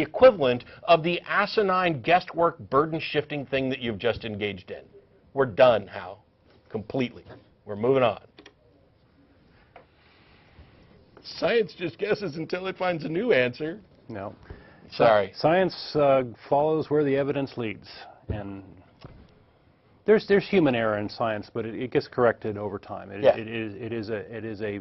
the equivalent of the asinine guesswork burden-shifting thing that you've just engaged in. We're done, Hal. Completely. We're moving on. Science just guesses until it finds a new answer. No. Sorry. Science follows where the evidence leads, and there's human error in science, but it gets corrected over time. It is a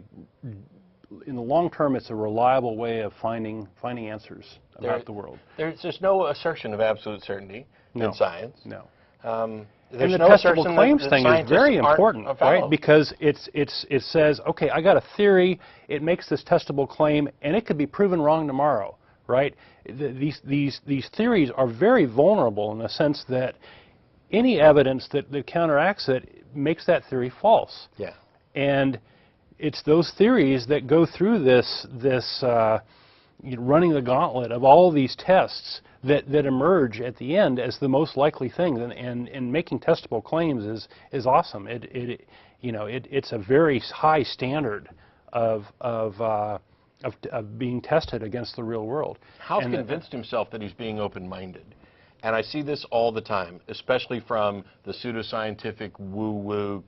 in the long term, it's a reliable way of finding answers about the world. There's no assertion of absolute certainty in science. No. There's and the no testable claims thing is very important, right? Because it says, okay, I got a theory, it makes this testable claim, and it could be proven wrong tomorrow, right? These theories are very vulnerable in the sense that any evidence that counteracts it makes that theory false. Yeah. And it's those theories that go through this running the gauntlet of all these tests that emerge at the end as the most likely thing, and making testable claims is awesome. It's a very high standard of being tested against the real world. Hal's convinced himself that he's being open-minded, and I see this all the time, especially from the pseudoscientific woo-woo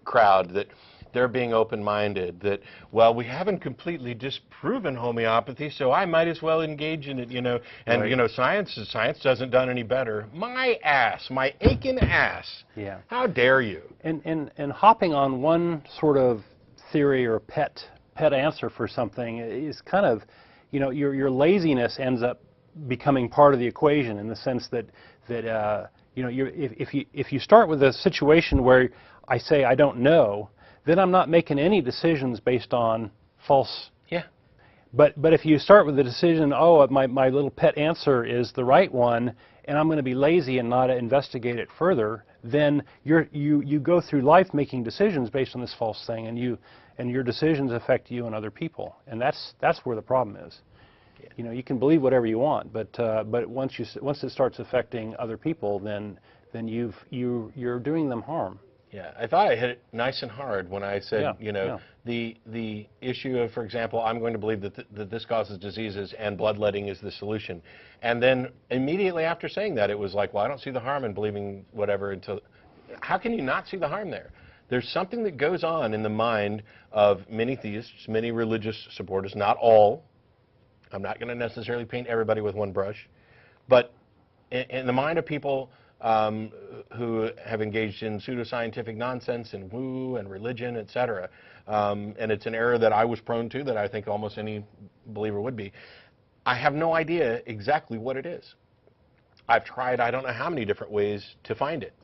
crowd, that they're being open-minded, that, well, we haven't completely disproven homeopathy, so I might as well engage in it, and, right. Science doesn't done any better. My ass, my aching ass. Yeah. How dare you? And hopping on one sort of theory or pet answer for something is kind of, your laziness ends up becoming part of the equation, in the sense that if you start with a situation where I say I don't know, then I'm not making any decisions based on false. Yeah. But if you start with the decision, oh, my little pet answer is the right one, and I'm going to be lazy and not investigate it further, then you go through life making decisions based on this false thing, and your decisions affect you and other people, and that's where the problem is. Yeah. You can believe whatever you want, but once it starts affecting other people, then you're doing them harm. Yeah, I thought I hit it nice and hard when I said, the issue of, for example, I'm going to believe that this causes diseases and bloodletting is the solution. And then immediately after saying that, it was like, well, I don't see the harm in believing whatever until... How can you not see the harm there? There's something that goes on in the mind of many theists, many religious supporters, not all. I'm not going to necessarily paint everybody with one brush. But in the mind of people who have engaged in pseudoscientific nonsense and woo and religion, etc. And it's an error that I was prone to, that I think almost any believer would be. I have no idea exactly what it is. I've tried I don't know how many different ways to find it.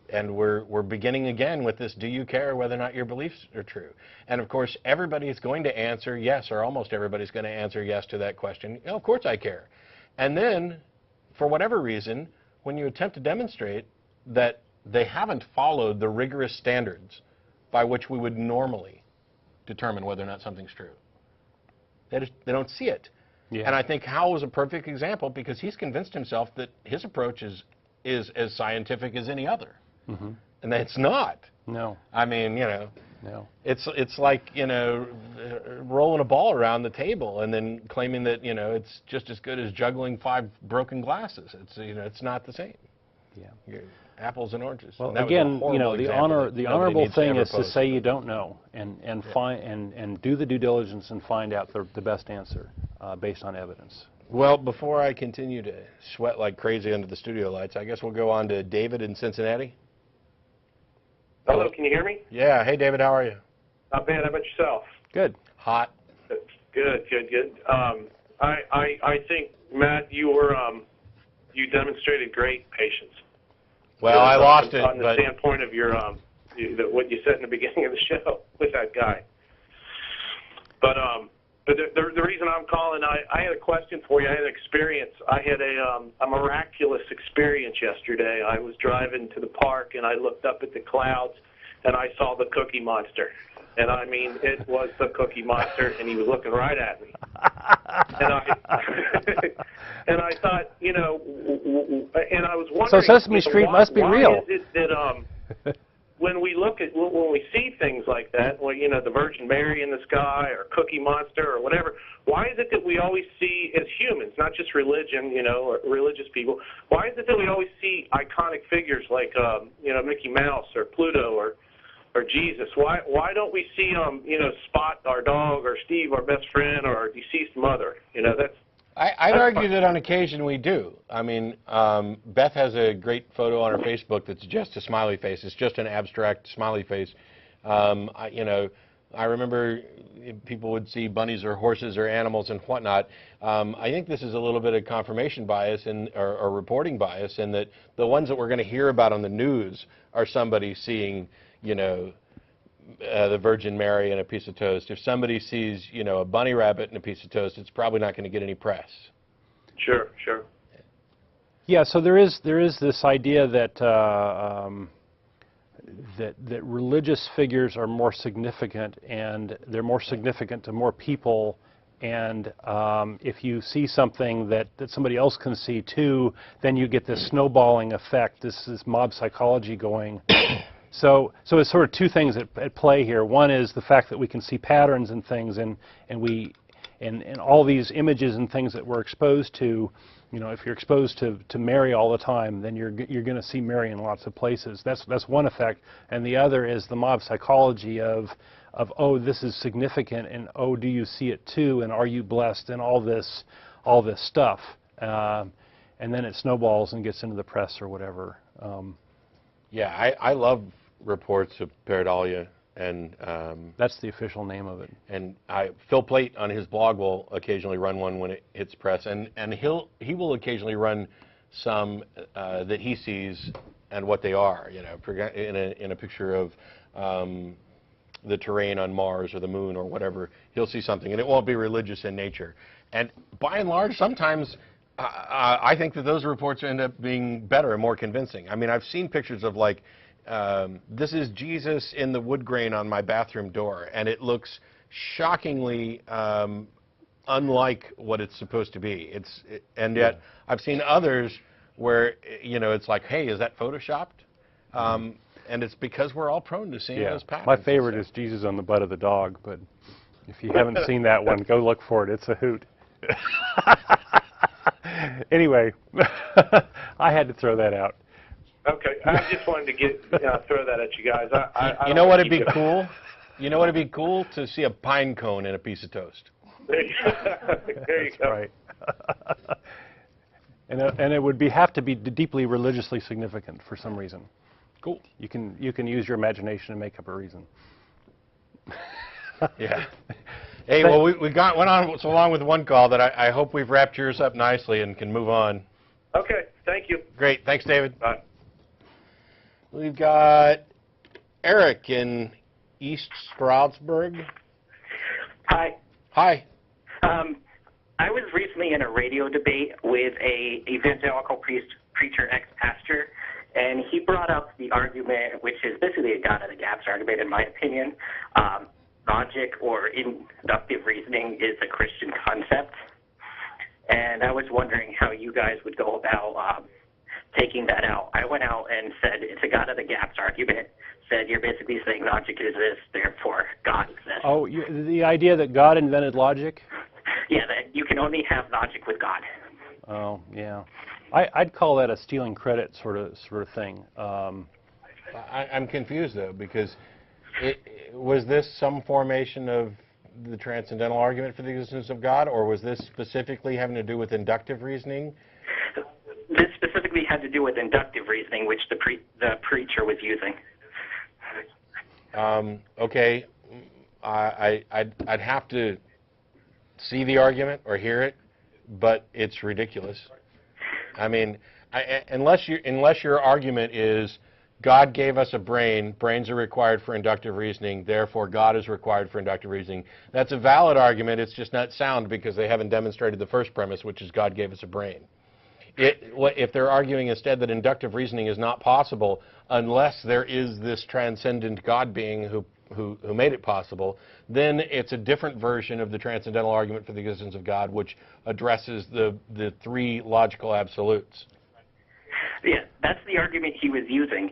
And we're beginning again with this, do you care whether or not your beliefs are true? And of course, everybody is going to answer yes, or almost everybody's going to answer yes to that question. Of course I care. And then, for whatever reason, when you attempt to demonstrate that they haven't followed the rigorous standards by which we would normally determine whether or not something's true, they don't see it. Yeah. And I think Hal was a perfect example, because he's convinced himself that his approach is as scientific as any other. Mm-hmm. And it's not. No. I mean, no. It's like, rolling a ball around the table and then claiming that, it's just as good as juggling 5 broken glasses. It's not the same. Yeah. Apples and oranges. Well, and again, the honorable thing is to say you don't know, and do the due diligence and find out the best answer based on evidence. Well, before I continue to sweat like crazy under the studio lights, I guess we'll go on to David in Cincinnati. Hello, can you hear me? Yeah. Hey, David, how are you? Not bad. How about yourself? Good. Hot. Good. I think, Matt, you demonstrated great patience. Well, I lost it. On the standpoint of your what you said in the beginning of the show with that guy. But the reason I'm calling, I had a question for you. I had an experience. I had a miraculous experience yesterday. I was driving to the park, and I looked up at the clouds, and I saw the Cookie Monster. And I mean, it was the Cookie Monster, and he was looking right at me. And I thought, and I was wondering. So Sesame Street must be real. Why is it that when we see things like that, well, the Virgin Mary in the sky or Cookie Monster or whatever, why is it that we always see, as humans, not just religion, you know, or religious people, why is it that we always see iconic figures like, you know, Mickey Mouse or Pluto or Jesus? Why don't we see, you know, Spot, our dog, or Steve, our best friend, or our deceased mother? You know, I'd argue that on occasion we do. I mean, Beth has a great photo on her Facebook that's just a smiley face. It's just an abstract smiley face. You know, I remember people would see bunnies or horses or animals and whatnot. I think this is a little bit of confirmation bias or reporting bias, in that the ones that we're going to hear about on the news are somebody seeing, you know, the Virgin Mary and a piece of toast. If somebody sees, you know, a bunny rabbit and a piece of toast, it's probably not going to get any press. Sure, sure. Yeah, so there is this idea that that religious figures are more significant, and they're more significant to more people. And if you see something that somebody else can see too, then you get this snowballing effect, this mob psychology going. So it's sort of two things at play here. One is the fact that we can see patterns in things, and all these images and things that we're exposed to. You know, if you're exposed to Mary all the time, then you're going to see Mary in lots of places. That's one effect, and the other is the mob psychology of oh, this is significant, and oh, do you see it too, and are you blessed, and all this stuff, and then it snowballs and gets into the press or whatever. Yeah, I love reports of pareidolia, and that's the official name of it. And Phil Plait on his blog will occasionally run one when it hits press, and he will occasionally run some that he sees and what they are. You know, in a picture of the terrain on Mars or the moon or whatever, he'll see something, and it won't be religious in nature. And by and large, sometimes I think that those reports end up being better and more convincing. I mean, I've seen pictures of, like, this is Jesus in the wood grain on my bathroom door, and it looks shockingly unlike what it's supposed to be. And yet I've seen others where, you know, it's like, hey, is that photoshopped? And it's because we're all prone to seeing those patterns. My favorite is Jesus on the butt of the dog, but if you haven't seen that one, go look for it. It's a hoot. Anyway, I had to throw that out. Okay, I just wanted to throw that at you guys. You know what would be cool? You know what would be cool? To see a pine cone in a piece of toast. There you That's go. Right. And it would have to be deeply religiously significant for some reason. Cool. You can use your imagination and make up a reason. Yeah. Hey, well, we went on so long with one call that I hope we've wrapped yours up nicely and can move on. Okay, thank you. Great. Thanks, David. Bye. We've got Eric in East Stroudsburg. Hi. Hi. I was recently in a radio debate with a evangelical preacher, ex-pastor, and he brought up the argument, which is basically a God of the gaps argument, in my opinion. Logic or inductive reasoning is a Christian concept, and I was wondering how you guys would go about taking that out. I went out and said it's a God of the gaps argument. Said you're basically saying logic exists, therefore God exists. Oh, the idea that God invented logic? Yeah, that you can only have logic with God. Oh, yeah. I'd call that a stealing credit sort of thing. I'm confused, though, because was this some formation of the transcendental argument for the existence of God, or was this specifically having to do with inductive reasoning? This specifically had to do with inductive reasoning, which the preacher was using. Okay, I'd have to see the argument or hear it, but it's ridiculous. I mean, unless your argument is God gave us a brain, brains are required for inductive reasoning, therefore God is required for inductive reasoning. That's a valid argument, it's just not sound because they haven't demonstrated the first premise, which is God gave us a brain. If they're arguing instead that inductive reasoning is not possible unless there is this transcendent God being who made it possible, then it's a different version of the transcendental argument for the existence of God, which addresses the three logical absolutes. Yeah, that's the argument he was using.